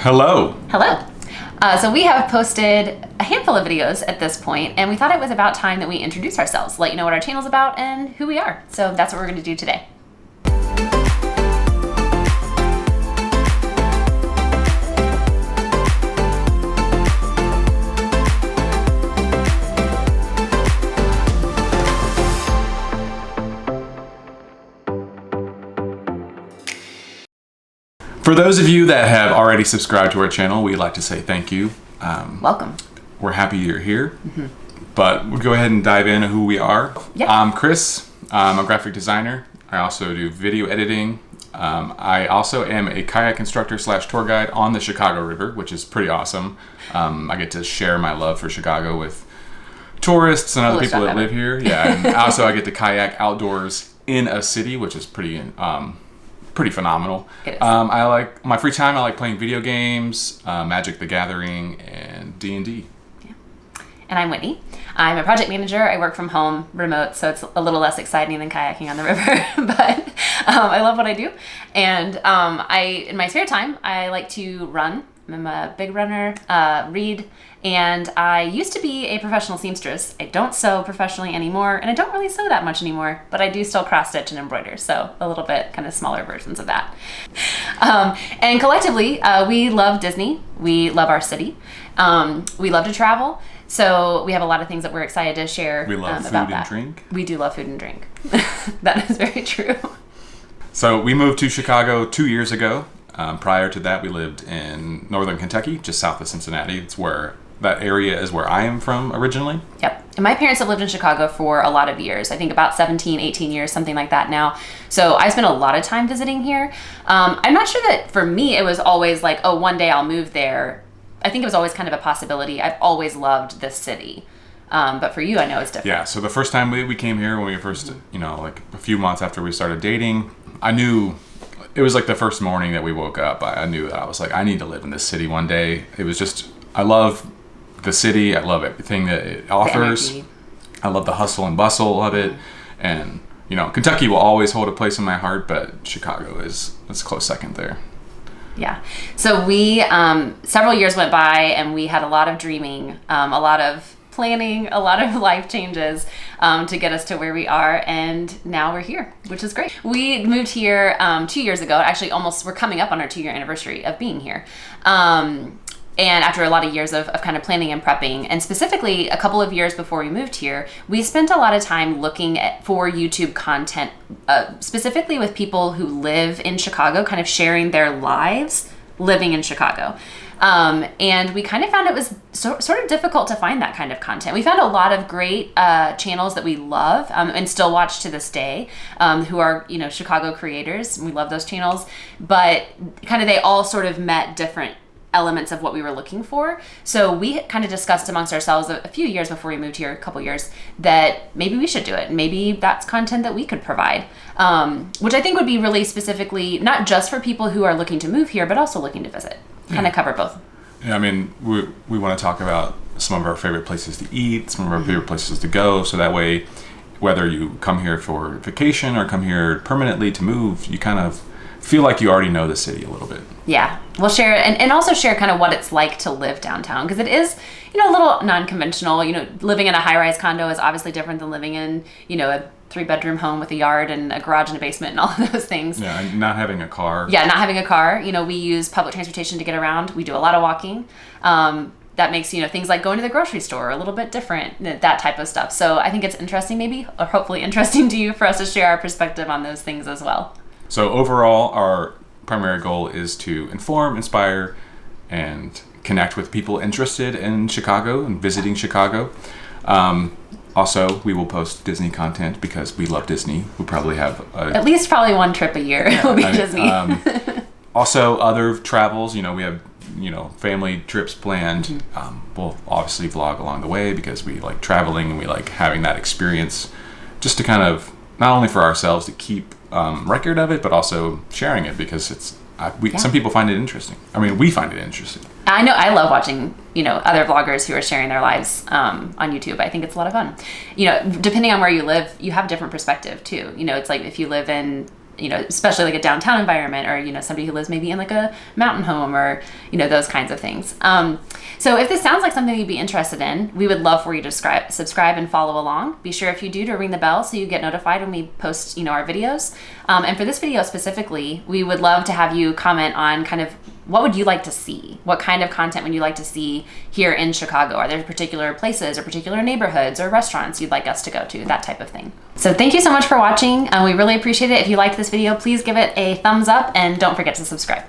Hello. Hello. So we have posted a handful of videos at this point, and we thought it was about time that we introduce ourselves, let you know what our channel's about and who we are. So that's what we're going to do today. For those of you that have already subscribed to our channel, we'd like to say thank you. Welcome. We're happy you're here, but we'll go ahead and dive into who we are. Yeah. I'm Chris. I'm a graphic designer. I also do video editing. I also am a kayak instructor / tour guide on the Chicago River, which is pretty awesome. I get to share my love for Chicago with tourists and other people that live here. Yeah, and also I get to kayak outdoors in a city, which is pretty phenomenal. It is. I like my free time. I like playing video games, Magic the Gathering, and D&D. Yeah. And I'm Whitney. I'm a project manager. I work from home, remote, so it's a little less exciting than kayaking on the river, but I love what I do. And in my spare time, I like to run. I'm a big runner, read, and I used to be a professional seamstress. I don't sew professionally anymore, and I don't really sew that much anymore, but I do still cross stitch and embroider, so a little bit kind of smaller versions of that. And collectively, we love Disney. We love our city. We love to travel, so we have a lot of things that we're excited to share. We love food and drink. We do love food and drink. That is very true. So we moved to Chicago 2 years ago. Prior to that, we lived in northern Kentucky, just south of Cincinnati. It's where that area is where I am from originally. Yep. And my parents have lived in Chicago for a lot of years. I think about 17, 18 years, something like that now. So I spent a lot of time visiting here. I'm not sure that for me, it was always like, oh, one day I'll move there. I think it was always kind of a possibility. I've always loved this city. But for you, I know it's different. Yeah. So the first time we came here, when we first, like a few months after we started dating, I knew. It was like the first morning that we woke up. I knew that I was like, I need to live in this city one day. It was just, I love the city. I love everything that it offers. I love the hustle and bustle of it. And, Kentucky will always hold a place in my heart, but Chicago is a close second there. Yeah. So we, several years went by and we had a lot of dreaming, a lot of planning, a lot of life changes to get us to where we are, and now we're here, which is great. We moved here 2 years ago. Actually, we're coming up on our 2-year anniversary of being here. And after a lot of years of kind of planning and prepping, and specifically a couple of years before we moved here, we spent a lot of time looking for YouTube content, specifically with people who live in Chicago, kind of sharing their lives living in Chicago. And we kind of found it was sort of difficult to find that kind of content. We found a lot of great channels that we love and still watch to this day, who are, Chicago creators. We love those channels, but kind of they all sort of met different elements of what we were looking for. So we kind of discussed amongst ourselves a few years before we moved here, a couple years, that maybe we should do it. Maybe that's content that we could provide, which I think would be really specifically not just for people who are looking to move here, but also looking to visit. Kind of cover both. Yeah, I mean, we want to talk about some of our favorite places to eat, some of our favorite places to go, so that way, whether you come here for vacation or come here permanently to move, you kind of feel like you already know the city a little bit. Yeah. We'll share and also share kind of what it's like to live downtown, because it is, a little non-conventional. Living in a high-rise condo is obviously different than living in, a 3-bedroom home with a yard and a garage and a basement and all of those things. Yeah, and not having a car. Yeah, not having a car. We use public transportation to get around. We do a lot of walking. That makes, things like going to the grocery store a little bit different, that type of stuff. So I think it's interesting maybe, or hopefully interesting to you, for us to share our perspective on those things as well. So overall, our primary goal is to inform, inspire, and connect with people interested in Chicago and visiting Chicago. Also, we will post Disney content because we love Disney. We probably have at least probably one trip a year will be Disney. Also, other travels. We have family trips planned. We'll obviously vlog along the way because we like traveling and we like having that experience, just to kind of not only for ourselves to keep record of it, but also sharing it because it's some people find it interesting. I mean, we find it interesting. I know I love watching, other vloggers who are sharing their lives on YouTube. I think it's a lot of fun. Depending on where you live, you have a different perspective too. It's like if you live in especially like a downtown environment, or, somebody who lives maybe in like a mountain home, or, those kinds of things. So if this sounds like something you'd be interested in, we would love for you to subscribe and follow along. Be sure, if you do, to ring the bell so you get notified when we post, our videos. And for this video specifically, we would love to have you comment on kind of what would you like to see? What kind of content would you like to see here in Chicago? Are there particular places or particular neighborhoods or restaurants you'd like us to go to? That type of thing. So thank you so much for watching. We really appreciate it. If you liked this video, please give it a thumbs up and don't forget to subscribe.